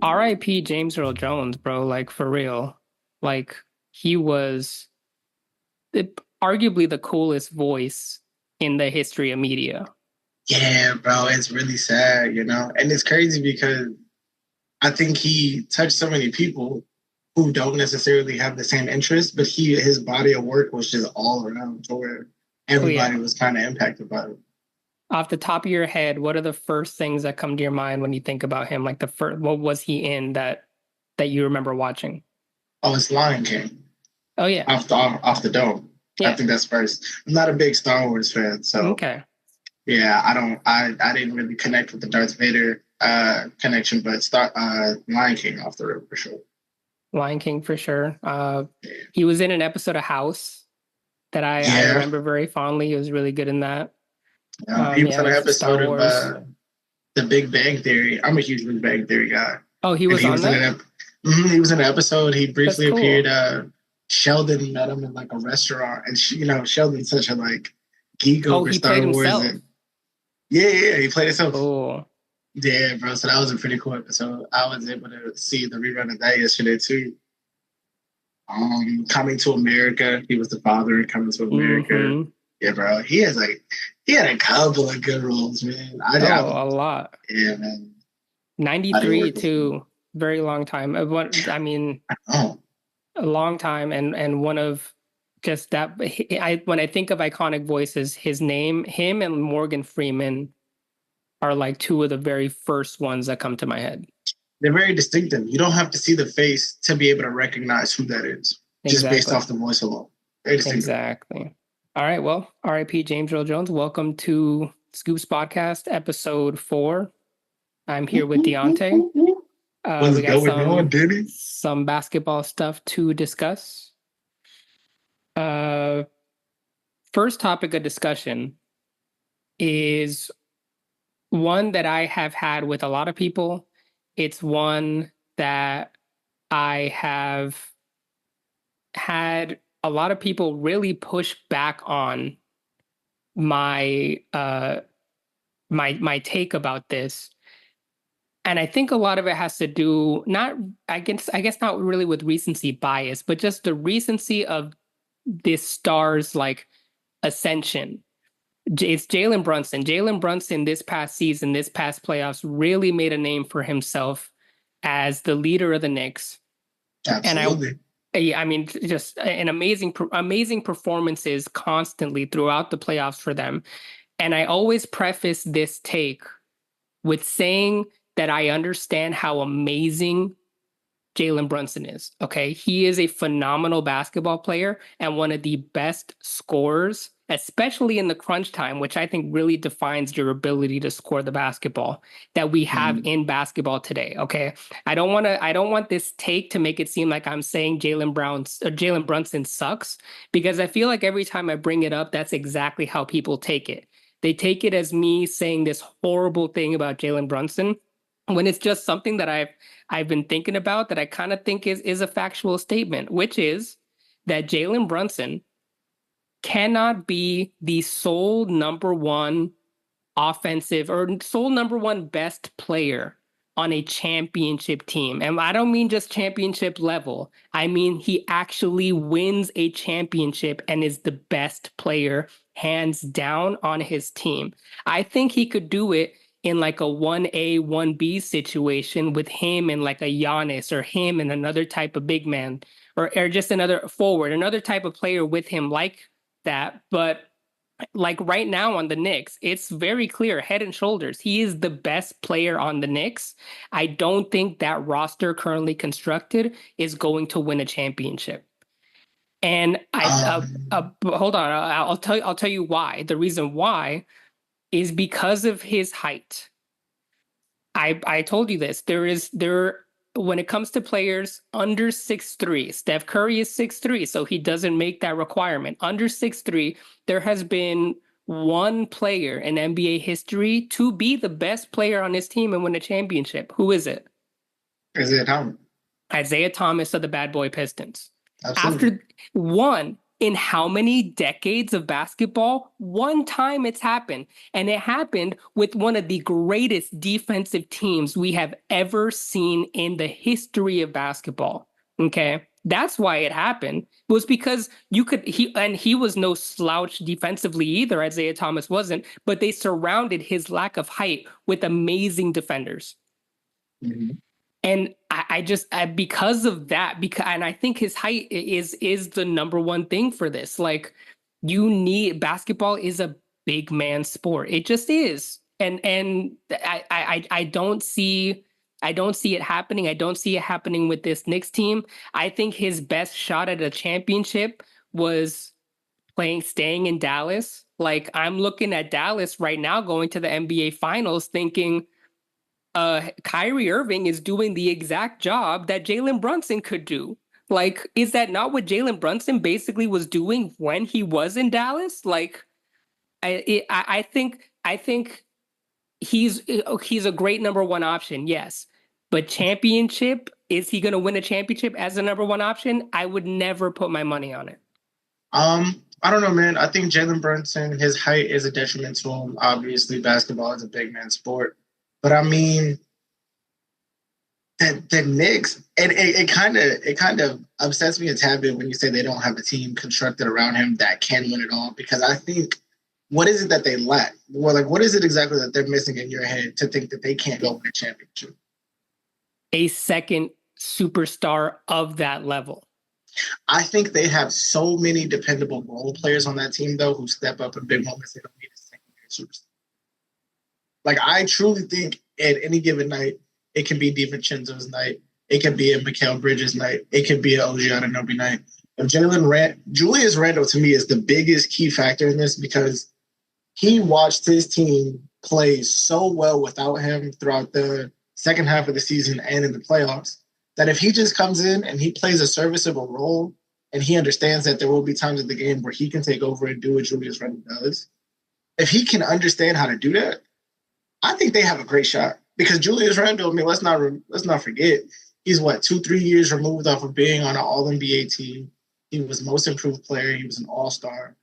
R.I.P. James Earl Jones, bro. Like for real. Like he was arguably the coolest voice in the history of media. Yeah, bro, it's really sad, and it's crazy because I think he touched so many people who don't necessarily have the same interests, but his body of work was just all around to where Oh yeah. everybody was kind of impacted by it. Off the top of your head, what are the first things that come to your mind when you think about him? Like the first, what was he in that you remember watching? Oh, it's Lion King Oh yeah. off the dome. I Yeah. think that's first. I'm not a big Star Wars fan, so Okay. yeah, I didn't really connect with the Darth Vader connection, but Lion King off the rip for sure. Lion King for sure. He was in an episode of House that I Yeah, remember very fondly. He was really good in that. he was Yeah, on an with episode Star of Wars. The Big Bang Theory. I'm a huge Big Bang Theory guy, Oh, he and was on that? he was in an episode. He That's briefly appeared. cool. Sheldon met him in like a restaurant, and Sheldon's such a like geek Oh, over he played Star Wars, himself. and yeah, he played himself. Oh, Yeah, bro. So that was a pretty cool episode. I was able to see the rerun of that yesterday too. Coming to America. He was the father in Coming to America. mm-hmm. Yeah, bro. He had a couple of good roles, man. Oh, a lot. Yeah, man. I didn't 93 work with him. too. Very long time. I mean, Oh, a long time and one of just that I when I think of iconic voices, him and Morgan Freeman are like two of the very first ones that come to my head. they're very distinctive. You don't have to see the face to be able to recognize who that is, just based Exactly. off the voice alone. Very distinctive. Exactly. All right. Well, RIP James Earl Jones. Welcome to Scoops Podcast, episode 4. I'm here with Deionte. What's We got going on, Denny? some basketball stuff to discuss. Uh, First topic of discussion is one that I have had with a lot of people. It's one that I have had a lot of people really push back on my my take about this. And I think a lot of it has to do not I guess not really with recency bias, but just the recency of this star's like ascension. It's Jalen Brunson. Jalen Brunson this past season, this past playoffs, really made a name for himself as the leader of the Knicks. And Absolutely. I mean, just an amazing performances constantly throughout the playoffs for them. And I always preface this take with saying that I understand how amazing Jalen Brunson is. Okay. He is a phenomenal basketball player and one of the best scorers, especially in the crunch time, which I think really defines your ability to score the basketball that we have Mhm. in basketball today. Okay. I don't want this take to make it seem like I'm saying Jalen Brunson sucks, because I feel like every time I bring it up, that's exactly how people take it. They take it as me saying this horrible thing about Jalen Brunson when it's just something that I've been thinking about that I kind of think is a factual statement, which is that Jalen Brunson cannot be the sole number one offensive or sole number one best player on a championship team. And I don't mean just championship level. I mean he actually wins a championship and is the best player hands down on his team. I think he could do it in like a 1A, 1B situation with him and like a Giannis or him and another type of big man or just another forward, another type of player with him like that. But like right now on the Knicks, it's very clear, head and shoulders. He is the best player on the Knicks. I don't think that roster currently constructed is going to win a championship. And hold on, I'll tell you why. The reason why is because of his height. I told you this. There when it comes to players under 6'3", Steph Curry is 6'3", so he doesn't make that requirement. Under 6'3", there has been one player in NBA history to be the best player on his team and win a championship. Who is it? Is it Tom? Isaiah Thomas of the Bad Boy Pistons. Absolutely. After one, in how many decades of basketball? One time it's happened. And it happened with one of the greatest defensive teams we have ever seen in the history of basketball. Okay. That's why it happened. It was because he was no slouch defensively either. Isaiah Thomas wasn't, but they surrounded his lack of height with amazing defenders. Mm-hmm. And because of that, and I think his height is the number one thing for this. Like, basketball is a big man sport. It just is. And I don't see it happening. I don't see it happening with this Knicks team. I think his best shot at a championship was staying in Dallas. Like, I'm looking at Dallas right now going to the NBA finals thinking Kyrie Irving is doing the exact job that Jalen Brunson could do. Like, is that not what Jalen Brunson basically was doing when he was in Dallas? Like, I think he's a great number one option, yes. But championship, is he going to win a championship as a number one option? I would never put my money on it. I don't know, man. I think Jalen Brunson, his height is a detriment to him. Obviously, basketball is a big man sport. But I mean, the Knicks, and it kind of upsets me a tad bit when you say they don't have a team constructed around him that can win it all. Because I think, what is it that they lack? Well, like, what is it exactly that they're missing in your head to think that they can't go win a championship? A second superstar of that level. I think they have so many dependable role players on that team, though, who step up in big moments. They don't need a secondary superstar. Like, I truly think at any given night, it can be DiVincenzo's night. It could be a Mikal Bridges night. It could be a OG Anunoby night. If Julius Randle, to me, is the biggest key factor in this because he watched his team play so well without him throughout the second half of the season and in the playoffs that if he just comes in and he plays a serviceable role and he understands that there will be times in the game where he can take over and do what Julius Randle does, if he can understand how to do that, I think they have a great shot. Because Julius Randle, I mean, let's not forget, he's 2-3 years removed off of being on an All-NBA team. He was most improved player. He was an All-Star.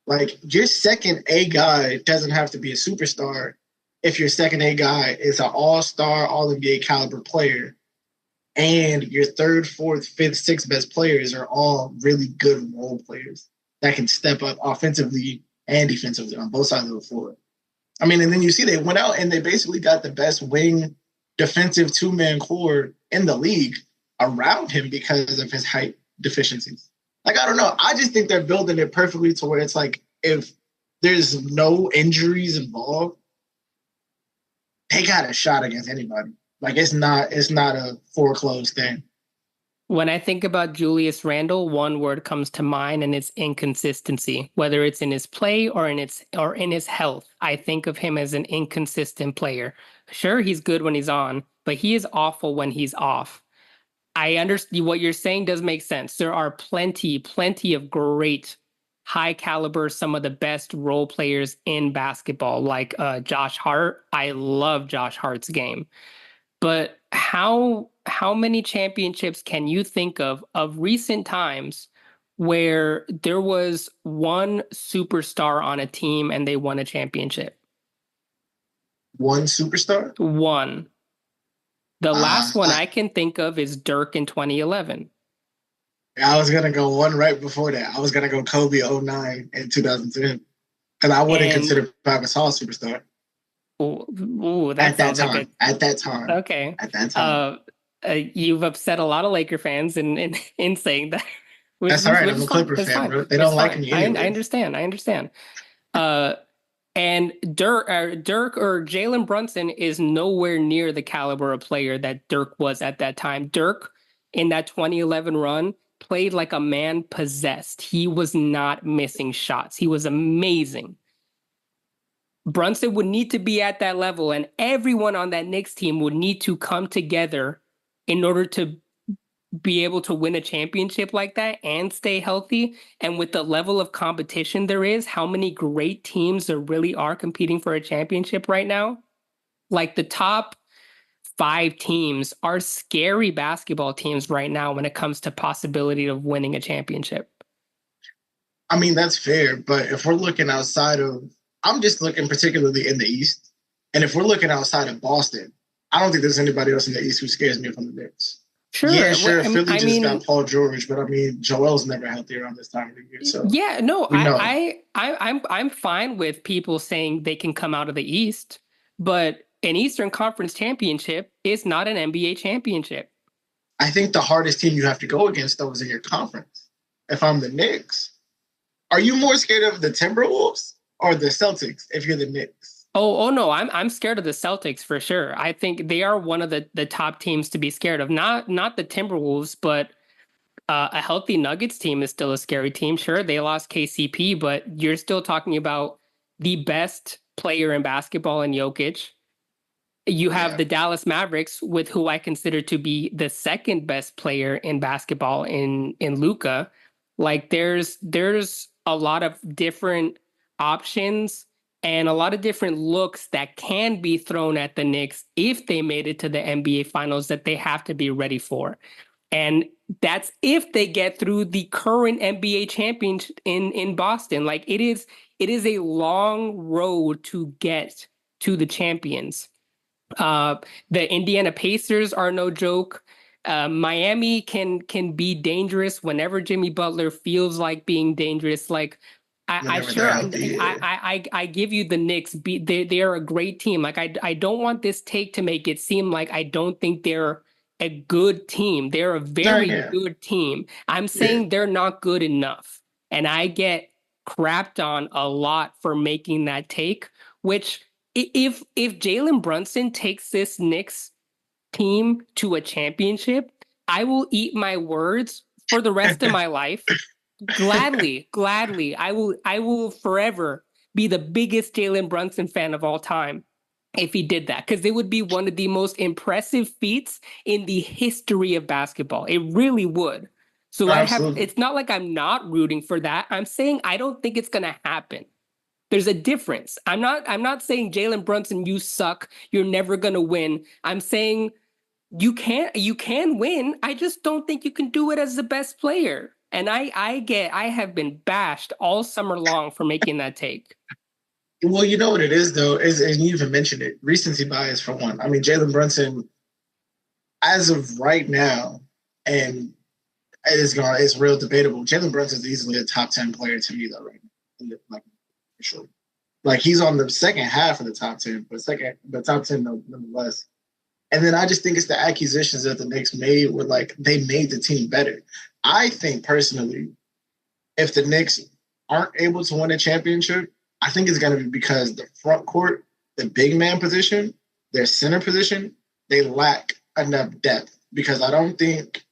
Like, your second A guy doesn't have to be a superstar if your second A guy is an All-Star, All-NBA caliber player, and your third, fourth, fifth, sixth best players are all really good role players that can step up offensively and defensively on both sides of the floor. I mean, and then you see they went out and they basically got the best wing defensive two-man core in the league around him because of his height deficiencies. Like, I don't know. I just think they're building it perfectly to where it's like if there's no injuries involved, they got a shot against anybody. Like, it's not a foreclosed thing. When I think about Julius Randle, one word comes to mind, and it's inconsistency. Whether it's in his play or in his health, I think of him as an inconsistent player. Sure, he's good when he's on, but he is awful when he's off. I understand what you're saying does make sense. There are plenty of great, high caliber, some of the best role players in basketball, like Josh Hart. I love Josh Hart's game. But how many championships can you think of recent times where there was one superstar on a team and they won a championship? One superstar? One. The last one I can think of is Dirk in 2011. I was going to go one right before that. I was going to go Kobe 09 and 2010. Because I wouldn't consider Pau Gasol a superstar. Ooh, that sounds like a... At that time. Okay. At that time. You've upset a lot of Laker fans in saying that. That's all right. I'm a Clipper fan, bro. They don't like me anyway. I understand. And Dirk or Jalen Brunson is nowhere near the caliber of player that Dirk was at that time. Dirk, in that 2011 run, played like a man possessed. He was not missing shots. He was amazing. Brunson would need to be at that level, and everyone on that Knicks team would need to come together in order to be able to win a championship like that and stay healthy. And with the level of competition there is, how many great teams there really are competing for a championship right now? Like, the top 5 teams are scary basketball teams right now when it comes to possibility of winning a championship. I mean, that's fair, but if we're looking outside of, I'm just looking particularly in the East, and if we're looking outside of Boston, I don't think there's anybody else in the East who scares me from the Knicks. Yeah, Sure. sure, I mean, Philly I just got mean, Paul George, but I mean, Joel's never healthy around this time of the year, so yeah, no, we know. I'm fine with people saying they can come out of the East, but an Eastern Conference championship is not an NBA championship. I think the hardest team you have to go against though is in your conference. If I'm the Knicks, are you more scared of the Timberwolves or the Celtics if you're the Knicks? Oh no, I'm scared of the Celtics for sure. I think they are one of the top teams to be scared of. Not the Timberwolves, but a healthy Nuggets team is still a scary team. Sure, they lost KCP, but you're still talking about the best player in basketball in Jokic. You have Yeah, the Dallas Mavericks, with who I consider to be the second best player in basketball in Luka. Like there's a lot of different options and a lot of different looks that can be thrown at the Knicks if they made it to the NBA Finals that they have to be ready for. And that's if they get through the current NBA champions in Boston. Like it is a long road to get to the champions. Uh, the Indiana Pacers are no joke. Miami can be dangerous whenever Jimmy Butler feels like being dangerous. Like I whenever they're sure healthy. Yeah. I give you the Knicks. They are a great team. Like I don't want this take to make it seem like I don't think they're a good team. They're a No, very yeah, good team. I'm yeah. saying they're not good enough, and I get crapped on a lot for making that take, which if Jalen Brunson takes this Knicks team to a championship, I will eat my words for the rest of my life. Gladly, gladly. I will forever be the biggest Jalen Brunson fan of all time if he did that, because it would be one of the most impressive feats in the history of basketball. It really would. So Absolutely. it's not like I'm not rooting for that. I'm saying I don't think it's gonna happen. There's a difference. I'm not saying Jalen Brunson, you suck. You're never gonna win. I'm saying you can win. I just don't think you can do it as the best player. And I have been bashed all summer long for making that take. Well, you know what it is though, is and you even mentioned it, recency bias for one. I mean, Jalen Brunson, as of right now, and it's real debatable. Jalen Brunson is easily a top 10 player to me though, right now. Like for sure. Like he's on the second half of the top 10, but the top 10 nonetheless. And then I just think it's the acquisitions that the Knicks made were like they made the team better. I think personally, if the Knicks aren't able to win a championship, I think it's going to be because the front court, the big man position, their center position, they lack enough depth. Because I don't think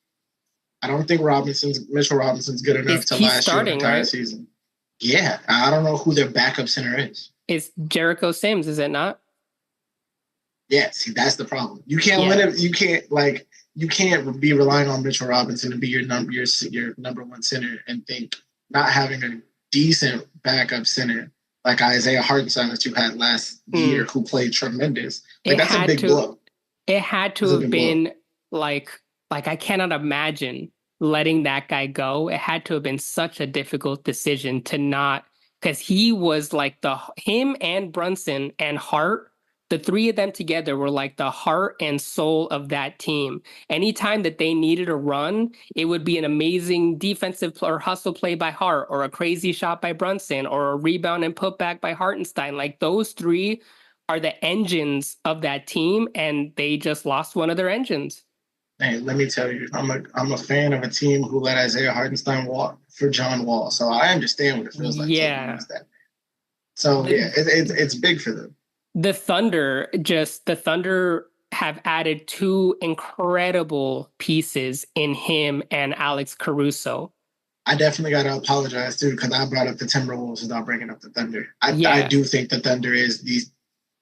Mitchell Robinson's good enough to He's last you an starting, entire right? season. Yeah, I don't know who their backup center is. It's Jericho Sims, is it not? Yeah, see, that's the problem. You can't win Yeah. it. You can't be relying on Mitchell Robinson to be your number one center and think not having a decent backup center like Isaiah Hartenstein that you had last year, Mm. who played tremendous. Like It that's a had big to blow. it had to That's a have big blow. been like I cannot imagine letting that guy go. It had to have been such a difficult decision to not, because he was like the him and Brunson and Hart, the three of them together were like the heart and soul of that team. Anytime that they needed a run, it would be an amazing defensive or hustle play by Hart, or a crazy shot by Brunson, or a rebound and putback by Hartenstein. Like those three are the engines of that team, and they just lost one of their engines. Hey, let me tell you, I'm a fan of a team who let Isaiah Hartenstein walk for John Wall, so I understand what it feels like to Yeah. lose that. So yeah, The, it's big for them. the Thunder have added two incredible pieces in him and Alex Caruso. I definitely got to apologize too because I brought up the Timberwolves without bringing up the Thunder. I Yeah. do think the Thunder is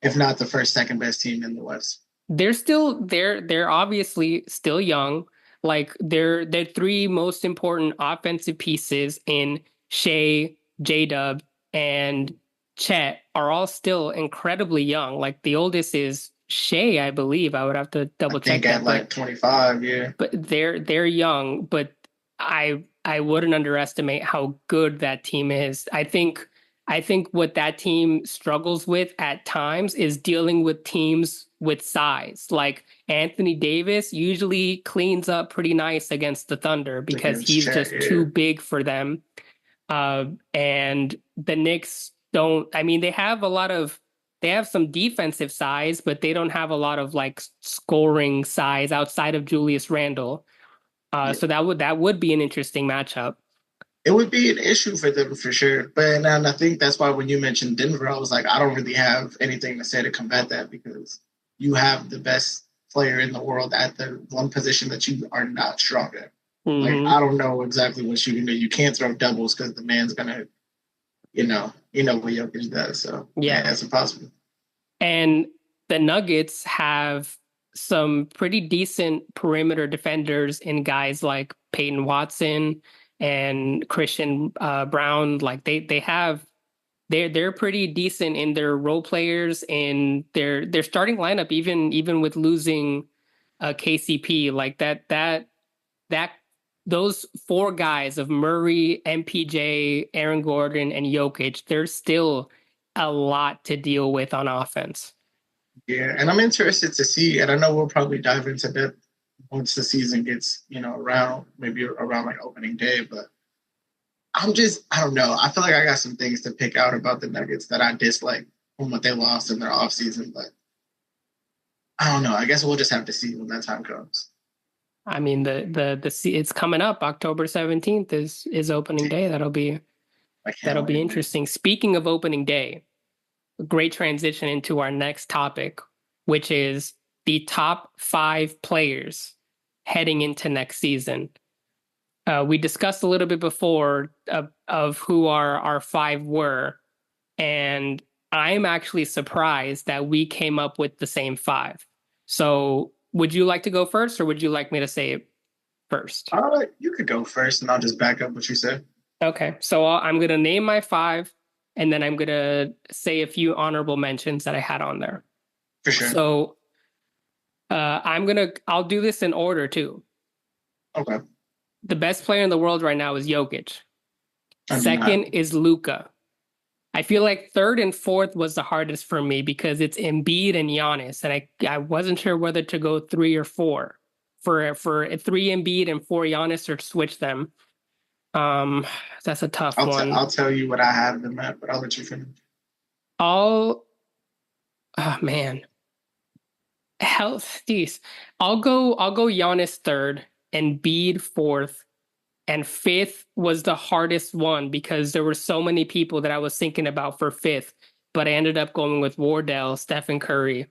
if not the first, second best team in the West. They're obviously still young. Like they're three most important offensive pieces in Shea, J-Dub, and Chet are all still incredibly young. Like the oldest is Shea, I believe. I would have to I double think check at that, like 25, yeah. but they're young. But I I wouldn't underestimate how good that team is. I think what that team struggles with at times is dealing with teams with size. Like Anthony Davis usually cleans up pretty nice against the Thunder because against he's Chet. just Yeah, too big for them. And the Knicks don't, I mean, they have some defensive size, but they don't have a lot of like scoring size outside of Julius Randle. yeah. So that would be an interesting matchup. It would be an issue for them for sure. And I think that's why when you mentioned Denver, I was like, I don't really have anything to say to combat that because you have the best player in the world at the one position that you are not strong at. Like Hmm. I don't know exactly what you can do. You can't throw doubles because the man's gonna, what Jokic does. So Yeah. yeah, it's impossible. And the Nuggets have some pretty decent perimeter defenders in guys like Peyton Watson and Christian Brown. Like they're pretty decent in their role players in their starting lineup, even with losing KCP. Like that those four guys of Murray, MPJ, Aaron Gordon, and Jokic, there's still a lot to deal with on offense. Yeah, and I'm interested to see, and I know we'll probably dive into that once the season gets, around maybe around like opening day, but I don't know. I feel like I got some things to pick out about the Nuggets that I dislike from what they lost in their offseason, but I don't know. I guess we'll just have to see when that time comes. I mean, it's coming up. October 17th is opening day. I can't That'll be wait, man. interesting. Speaking of opening day, a great transition into our next topic, which is the top five players heading into next season. We discussed a little bit before of who our five were, and I'm actually surprised that we came up with the same five. So, would you like to go first, or would you like me to say it first? You could go first, and I'll just back up what you said Okay, so I'm gonna name my five, and then I'm gonna say a few honorable mentions that I had on there. for sure. So, I'll do this in order too. Okay, The best player in the world right now is Jokic. I do not. Second is Luka. I feel like third and fourth was the hardest for me because it's Embiid and Giannis, and I wasn't sure whether to go three or four for three Embiid and four Giannis or switch them. Um, that's a tough one. I'll tell you what I have them at, but I'll let you finish. I'll oh man, health. Geez, I'll go Giannis third, and Embiid fourth, and fifth was the hardest one because there were so many people that I was thinking about for fifth, but I ended up going with Wardell, Stephen Curry.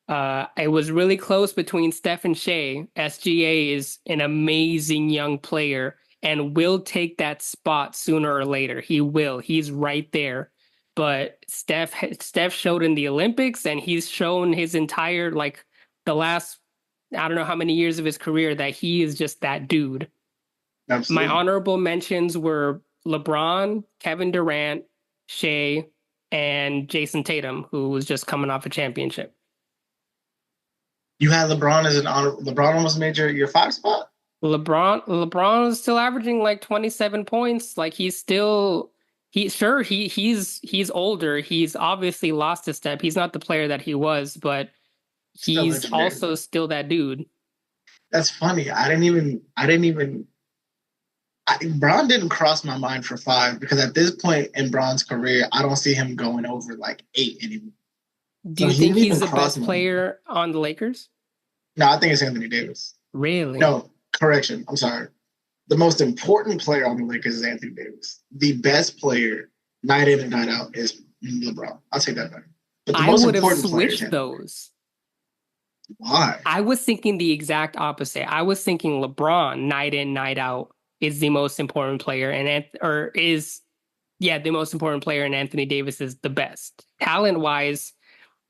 It was really close between Steph and Shea. SGA is an amazing young player and will take that spot sooner or later. He will. He's right there. But Steph showed in the Olympics, and he's shown his entire like the last I don't know how many years of his career that he is just that dude. My Absolutely. honorable mentions were LeBron, Kevin Durant, Shea, and Jason Tatum, who was just coming off a championship. You had LeBron as an honor. LeBron almost made your five spot. LeBron is still averaging like 27 points. Like he's older. He's obviously lost a step. He's not the player that he was, but Still he's legendary, also though. still that dude. That's funny. Bron didn't cross my mind for five because at this point in Bron's career, I don't see him going over like eight anymore. Do So you he think didn't he's even the cross best my mind. player on the Lakers? No, I think it's Anthony Davis. Really? No, correction. I'm sorry. The most important player on the Lakers is Anthony Davis. The best player, night in and night out, is LeBron. I'll take that back. But the I most would have important player is switched Anthony Davis. those. Why? I was thinking the exact opposite. I was thinking LeBron, night in, night out, is the most important player, or is the most important player, and Anthony Davis is the best talent wise,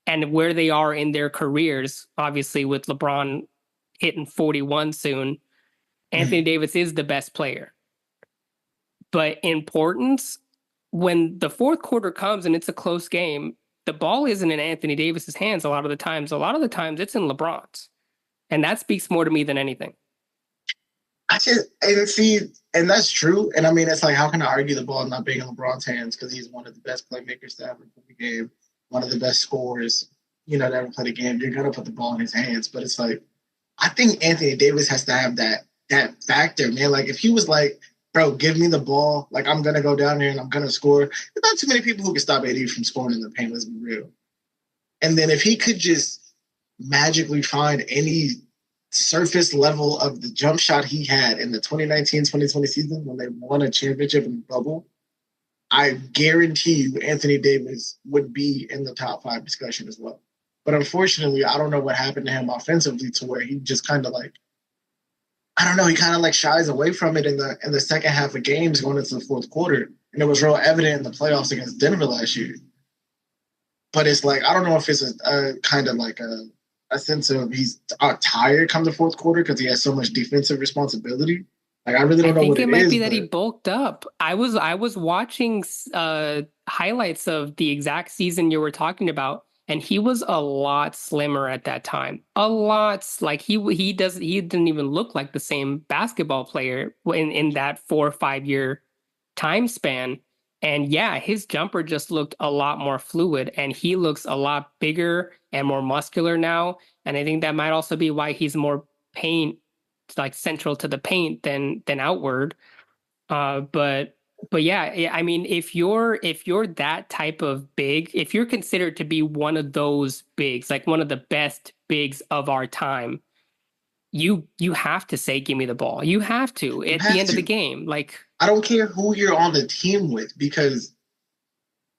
and where they are in their careers. Obviously, with LeBron hitting 41 soon, Anthony Mhm. Davis is the best player. But importance, when the fourth quarter comes and it's a close game, the ball isn't in Anthony Davis's hands a lot of the times. A lot of the times it's in LeBron's. And that speaks more to me than anything. I just and see, and that's true. And I mean, it's like, how can I argue the ball not being in LeBron's hands because he's one of the best playmakers to ever play the game, one of the best scorers, to ever play the game. You're gonna put the ball in his hands, but it's like I think Anthony Davis has to have that factor, man. Like if he was like, bro, give me the ball, like I'm gonna go down there and I'm gonna score. There's not too many people who can stop AD from scoring in the paint. Let's be real. And then if he could just magically find any surface level of the jump shot he had in the 2019-2020 season when they won a championship in the bubble, I guarantee you Anthony Davis would be in the top 5 discussion as well. But unfortunately, I don't know what happened to him offensively to where he just kind of like, I don't know, he kind of like shies away from it in the second half of games going into the fourth quarter. And it was real evident in the playoffs against Denver last year. But it's like, I don't know if it's a kind of like a sense of he's tired come the fourth quarter because he has so much defensive responsibility. Like, I really I don't know think what it it might is, be that he but bulked up. I was watching highlights of the exact season you were talking about, and he was a lot slimmer at that time. A lot like he didn't even look like the same basketball player in that 4 or 5 year time span. And yeah, his jumper just looked a lot more fluid, and he looks a lot bigger and more muscular now. And I think that might also be why he's more paint like central to the paint than outward. But yeah, I mean, if you're that type of big, if you're considered to be one of those bigs, like one of the best bigs of our time, you have to say, "Give me the ball." You have to you at the have end of the to. game. Like, I don't care who you're on the team with because,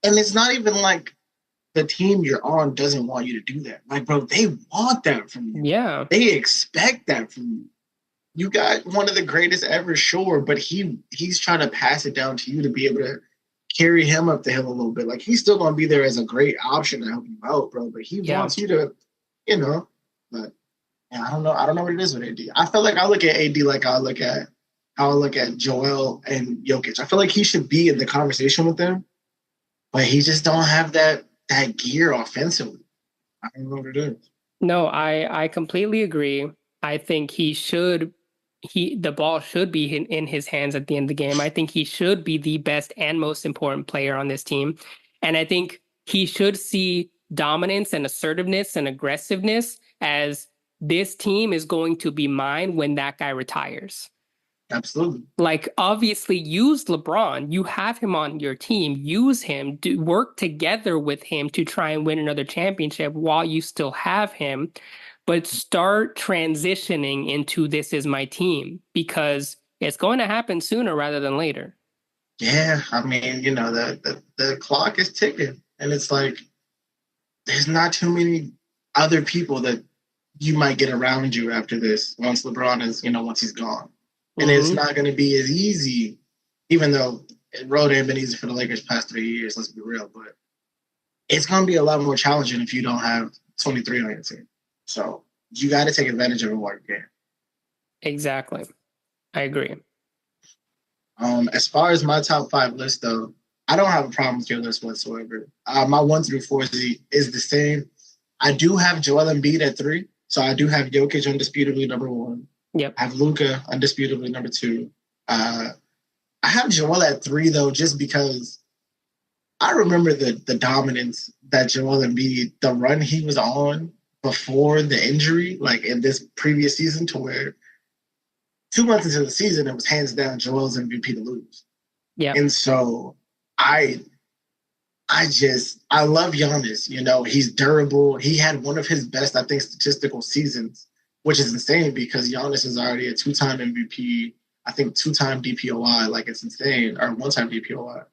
and it's not even like the team you're on doesn't want you to do that. Like, bro, they want that from you. yeah, They expect that from you. You got one of the greatest ever, sure, but he's trying to pass it down to you to be able to carry him up the hill a little bit. Like he's still gonna be there as a great option to help you out, bro. But he yeah. wants you to, you know. But yeah, I don't know. I don't know what it is with AD. I feel like I look at AD like I look at Joel and Jokic. I feel like he should be in the conversation with them, but he just don't have that gear offensively. I don't know what it is. No, I completely agree. I think the ball should be in his hands at the end of the game. I think he should be the best and most important player on this team. And I think he should see dominance and assertiveness and aggressiveness as this team is going to be mine when that guy retires. Absolutely. Like, obviously, use LeBron. You have him on your team. Use him. Work together with him to try and win another championship while you still have him. But start transitioning into this is my team because it's going to happen sooner rather than later. Yeah, I mean, the clock is ticking, and it's like there's not too many other people that you might get around you after this once LeBron is, once he's gone. And it's Mm-hmm. not going to be as easy, even though it road ain't been easy for the Lakers past 3 years, let's be real, but it's going to be a lot more challenging if you don't have 23 on your team. So you got to take advantage of it while you can. Exactly. I agree. As far as my top 5 list, though, I don't have a problem with your list whatsoever. My 1 through 4 is the same. I do have Joel Embiid at 3. So I do have Jokic undisputably number 1. Yep. I have Luka undisputably number 2. I have Joel at 3 though, just because I remember the dominance that Joel Embiid, the run he was on before the injury, like in this previous season, to where 2 months into the season, it was hands down Joel's MVP to lose. Yep. And so I I love Giannis. He's durable. He had one of his best, I think, statistical seasons, which is insane because Giannis is already a 2-time MVP, I think 2-time DPOI. Like it's insane, or 1-time DPOI.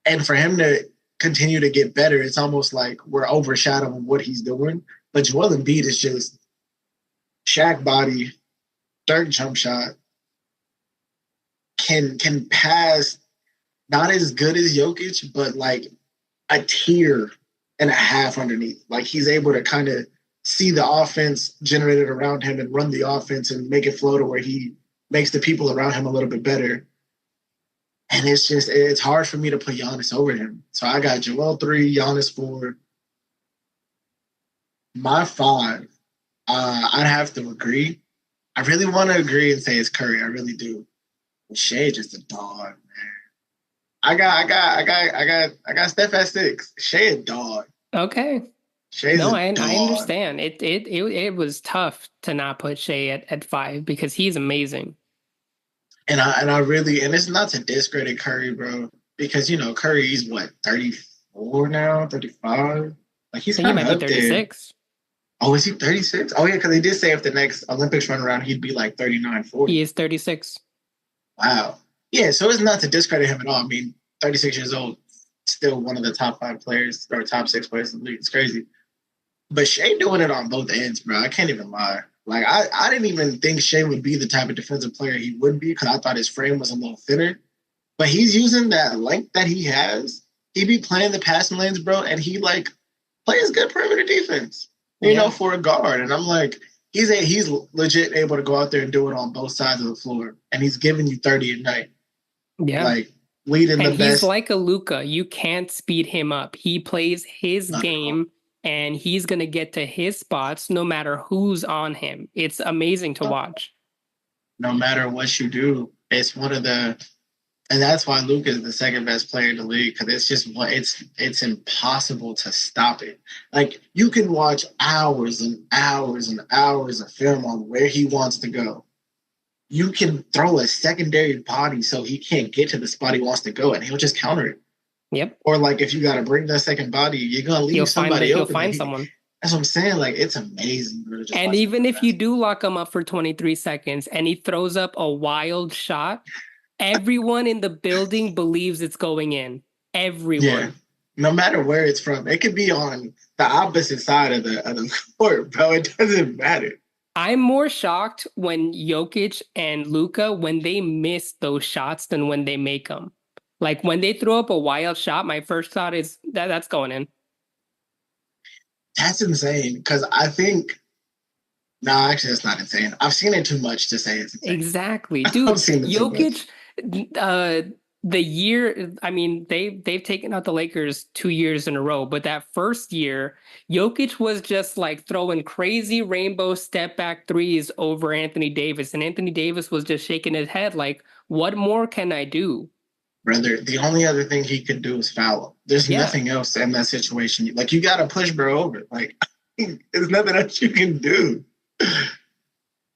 And for him to continue to get better, it's almost like we're overshadowing what he's doing. But Joel Embiid is just Shaq body, dirt jump shot, can pass not as good as Jokic, but like a tier and a half underneath. Like he's able to kind of see the offense generated around him and run the offense and make it flow to where he makes the people around him a little bit better. And it's hard for me to put Giannis over him. So I got Joel 3, Giannis 4. My 5, I'd have to agree. I really want to agree and say it's Curry. I really do. Shea just a dog, man. I got Steph at 6. Shea a dog. Okay. Shea's No, a I dog. understand. It was tough to not put Shea at 5 because he's amazing. And I really, and it's not to discredit Curry, bro, because Curry's what, 34 now, 35? Like I he's think he kind of might be up there. 36. Oh, is he 36? Oh yeah, because they did say if the next Olympics run around, he'd be like 39, He 40. is 36. Wow. Yeah, so it's not to discredit him at all. I mean, 36 years old, still one of the top 5 players or top 6 players in the league. It's crazy. But Shea doing it on both ends, bro. I can't even lie. Like I didn't even think Shea would be the type of defensive player he would be because I thought his frame was a little thinner. But he's using that length that he has. He be playing the passing lanes, bro, and he like plays good perimeter defense, Yeah. for a guard. And I'm like, he's legit able to go out there and do it on both sides of the floor, and he's giving you 30 a night, Yeah. like leading the And he's best. like a Luca. You can't speed him up. He plays his Not at all. game and he's going to get to his spots no matter who's on him. It's amazing to watch. No matter what you do, it's one of the and that's why Luka is the second best player in the league because it's just it's impossible to stop it. Like you can watch hours and hours and hours of film on where he wants to go. You can throw a secondary body so he can't get to the spot he wants to go, and he'll just counter it. Yep. Or like if you got to bring that second body, you're gonna leave somebody He'll open. find someone. That's what I'm saying. Like it's amazing to just And watch him even play if you basketball. do lock him up for 23 seconds and he throws up a wild shot, everyone in the building believes it's going in. Yeah, Everyone. no matter where it's from, it could be on the opposite side of the court, bro. It doesn't matter. I'm more shocked when Jokic and Luca when they miss those shots than when they make them. Like when they throw up a wild shot, my first thought is that's going in. That's insane because I think no, actually, that's not insane. I've seen it too much to say it's insane. Exactly. I've Dude, seen it too much. Jokic, uh, the year, I mean, they've taken out the Lakers 2 years in a row, but that first year, Jokic was just like throwing crazy rainbow step back threes over Anthony Davis, and Anthony Davis was just shaking his head like, what more can I do? Brother, the only other thing he could do is foul him. There's Yeah, nothing else in that situation. Like you got to push bro over. Like there's nothing else you can do.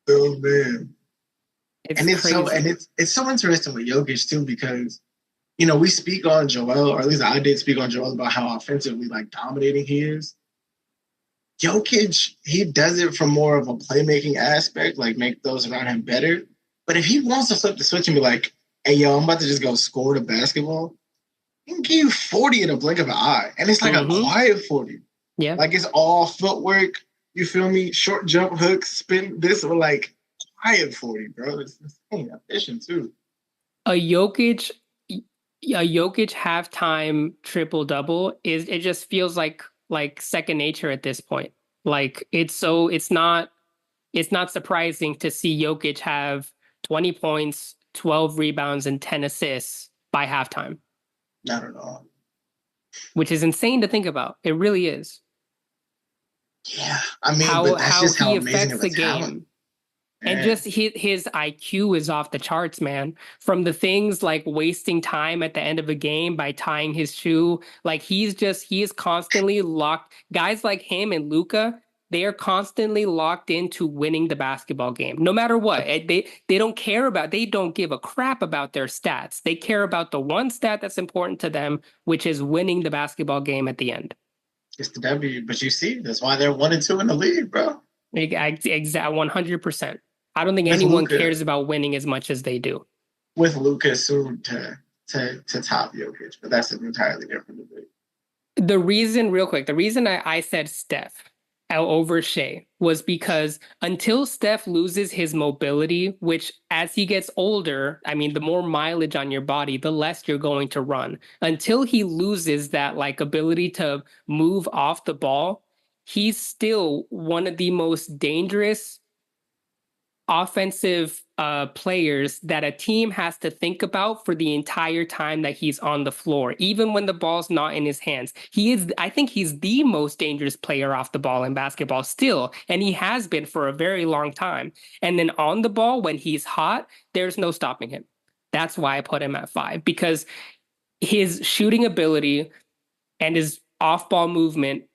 Oh man. it's And crazy. it's so interesting with Jokic too because we speak on Joel, or at least I did speak on Joel about how offensively like dominating he is. Jokic, he does it from more of a playmaking aspect, like make those around him better. But if he wants to flip the switch and be like, hey yo, I'm about to just go score the basketball, he can give you 40 in a blink of an eye. And it's like a Mm-hmm. quiet 40. Yeah. Like it's all footwork, you feel me? Short jump hooks, spin this, or like quiet 40, bro. It's insane. Efficient too. A Jokic, a Jokic halftime triple double is it just feels like second nature at this point. Like it's not surprising to see Jokic have 20 points, 12 rebounds, and 10 assists by halftime, Not at all. which is insane to think about. It really is. Yeah. I mean, but that's How just how he amazing affects of a the talent. game. And Man. just his IQ is off the charts, man. From the things like wasting time at the end of a game by tying his shoe, like he is constantly locked. Guys like him and Luca, they are constantly locked into winning the basketball game, no matter what. They don't give a crap about their stats. They care about the one stat that's important to them, which is winning the basketball game at the end. It's the W, but you see, that's why they're 1-2 in the league, bro. Exact 100%. I don't think With anyone Luca, cares about winning as much as they do. with Luca soon to top Jokic, but that's an entirely different debate. The reason I said Steph over Shea was because until Steph loses his mobility, which as he gets older, I mean, the more mileage on your body, the less you're going to run. Until he loses that like ability to move off the ball, he's still one of the most dangerous offensive players that a team has to think about for the entire time that he's on the floor, even when the ball's not in his hands. I think he's the most dangerous player off the ball in basketball still, and he has been for a very long time. And then on the ball, when he's hot, there's no stopping him. That's why I put him at 5, because his shooting ability and his off ball movement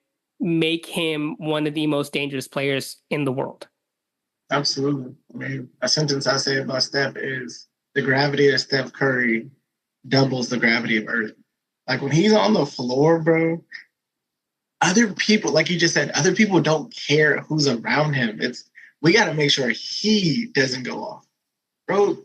make him one of the most dangerous players in the world. Absolutely. I mean, a sentence I say about Steph is the gravity of Steph Curry doubles the gravity of Earth. Like when he's on the floor, bro, other people, like you just said, other people don't care who's around him. We got to make sure he doesn't go off, bro.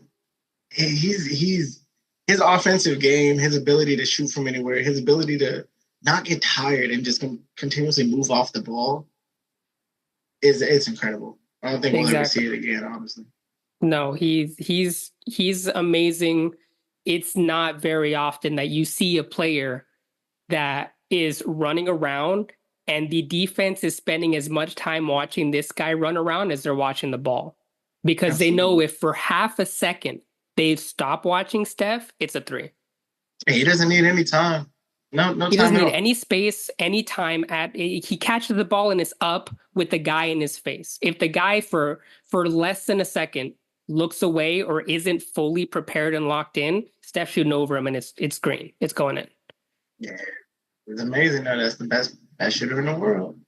He's his offensive game, his ability to shoot from anywhere, his ability to not get tired and just continuously move off the ball it's incredible. I don't think we'll ever see it again, honestly. No, he's amazing. It's not very often that you see a player that is running around and the defense is spending as much time watching this guy run around as they're watching the ball. Because Absolutely. They know if for half a second they stop watching Steph, it's a 3. He doesn't need any time. No time. He doesn't need any space, any time. He catches the ball and is up with the guy in his face. If the guy for less than a second looks away or isn't fully prepared and locked in, Steph shooting over him and it's green. It's going in. Yeah, it's amazing. Though. That's the best shooter in the world.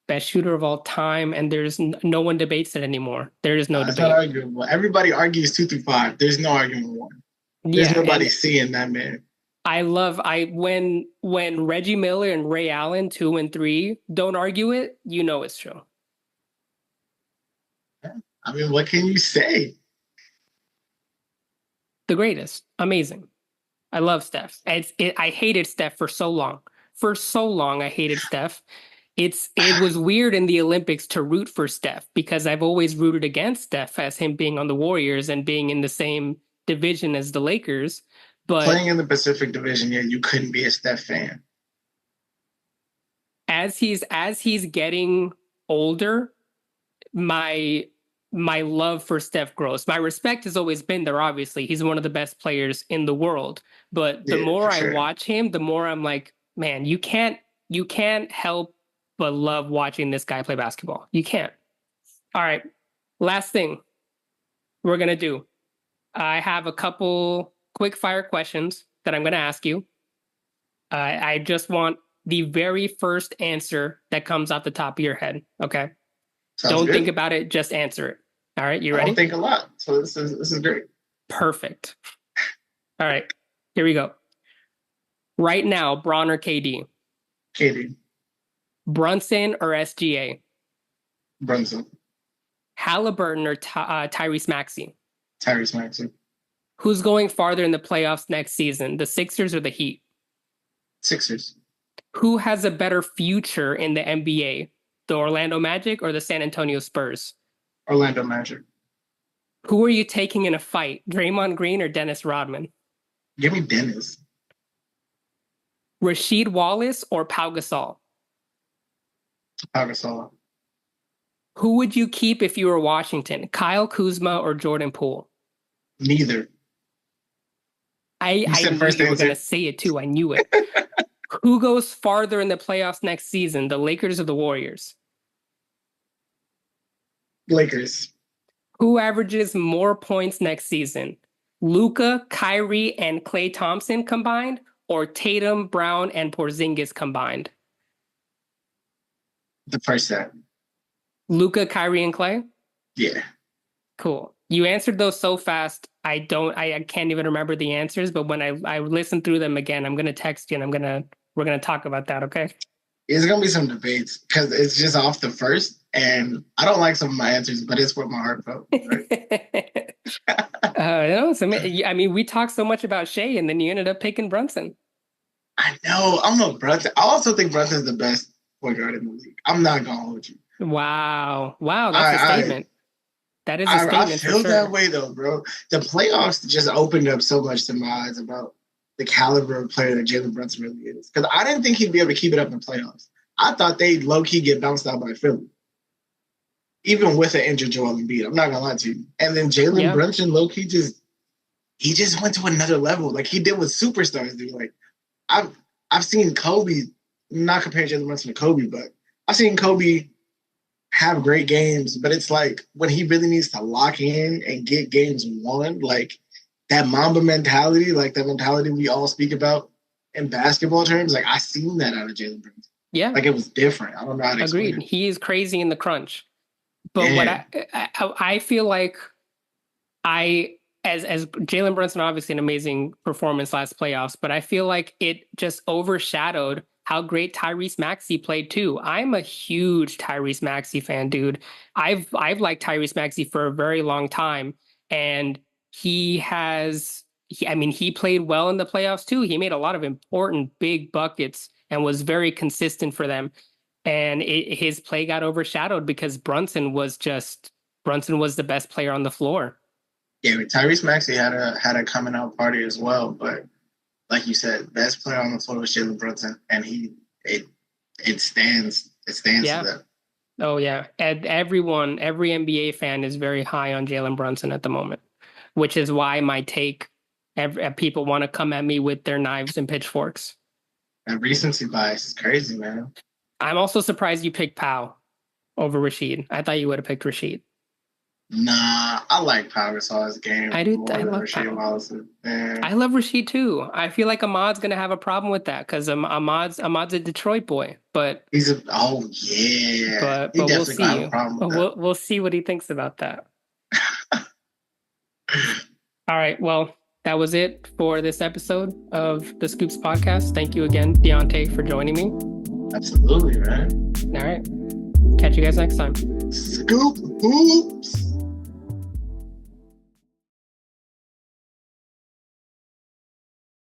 Best shooter of all time, and there's no one debates it anymore. There is no debate. That's not arguable. Everybody argues 2 through 5. There's no arguing 1. There's nobody seeing that man. When Reggie Miller and Ray Allen 2 and 3 don't argue it, you know it's true. I mean, what can you say? The greatest, amazing. I love Steph. I hated Steph for so long. For so long, I hated Steph. It was weird in the Olympics to root for Steph because I've always rooted against Steph as him being on the Warriors and being in the same division as the Lakers. But playing in the Pacific Division, yeah, you couldn't be a Steph fan. As he's getting older, my love for Steph grows. My respect has always been there, obviously. He's one of the best players in the world. But the more I watch him, the more I'm like, man, you can't help but love watching this guy play basketball. You can't. All right. Last thing we're going to do. I have a couple quick fire questions that I'm going to ask you. I just want the very first answer that comes off the top of your head. Okay. Don't think about it. Just answer it. All right. You ready? I don't think a lot. So this is great. Perfect. All right. Here we go. Right now, Bron or KD? KD. Brunson or SGA? Brunson. Halliburton or Tyrese Maxey? Tyrese Maxey. Who's going farther in the playoffs next season, the Sixers or the Heat? Sixers. Who has a better future in the NBA, the Orlando Magic or the San Antonio Spurs? Orlando Magic. Who are you taking in a fight, Draymond Green or Dennis Rodman? Give me Dennis. Rasheed Wallace or Pau Gasol? Pau Gasol. Who would you keep if you were Washington, Kyle Kuzma or Jordan Poole? Neither. I knew you were going to say it too. I knew it. Who goes farther in the playoffs next season, the Lakers or the Warriors? Lakers. Who averages more points next season, Luka, Kyrie, and Klay Thompson combined, or Tatum, Brown, and Porzingis combined? The first set. Luka, Kyrie, and Klay? Yeah. Cool. You answered those so fast. I can't even remember the answers, but when I listen through them again, I'm gonna text you and we're gonna talk about that, okay? It's gonna be some debates because it's just off the first, and I don't like some of my answers, but it's what my heart felt. Right? I mean, we talked so much about Shea, and then you ended up picking Brunson. I know. I'm a Brunson. I also think Brunson's the best point guard in the league. I'm not gonna hold you. Wow, that's a statement. That is a statement. I feel that way though, bro. The playoffs just opened up so much to my eyes about the caliber of player that Jalen Brunson really is. Because I didn't think he'd be able to keep it up in the playoffs. I thought they'd low-key get bounced out by Philly. even with an injured Joel Embiid. I'm not gonna lie to you. And then Jalen Brunson, low-key, he just went to another level. Like he did what superstars do. Like I've seen Kobe, not comparing Jalen Brunson to Kobe, but I've seen Kobe have great games, but it's like when he really needs to lock in and get games won, like that Mamba mentality, like that mentality we all speak about in basketball terms, like I seen that out of Jalen Brunson. Yeah. Like it was different. I don't know how to explain Agreed. it. He is crazy in the crunch. But what I feel like as Jalen Brunson, obviously an amazing performance last playoffs, but I feel like it just overshadowed how great Tyrese Maxey played too. I'm a huge Tyrese Maxey fan, dude. I've liked Tyrese Maxey for a very long time, and he played well in the playoffs too. He made a lot of important big buckets and was very consistent for them. And his play got overshadowed because Brunson was the best player on the floor. Yeah, Tyrese Maxey had a coming out party as well, but like you said, best player on the floor was Jalen Brunson, and it stands to that. Oh yeah, and every NBA fan is very high on Jalen Brunson at the moment, which is why my take, people want to come at me with their knives and pitchforks. And recency bias is crazy, man. I'm also surprised you picked Powell over Rashid. I thought you would have picked Rashid. Nah, I like Pau Gasol's game. I do. I love Pau. I love Rashid too. I feel like Ahmad's gonna have a problem with that because Ahmad's a Detroit boy, but he's yeah. But we'll see. We'll see what he thinks about that. All right. Well, that was it for this episode of the Scoops podcast. Thank you again, Deionte, for joining me. Absolutely, man. All right. Catch you guys next time. Scoop Hoops.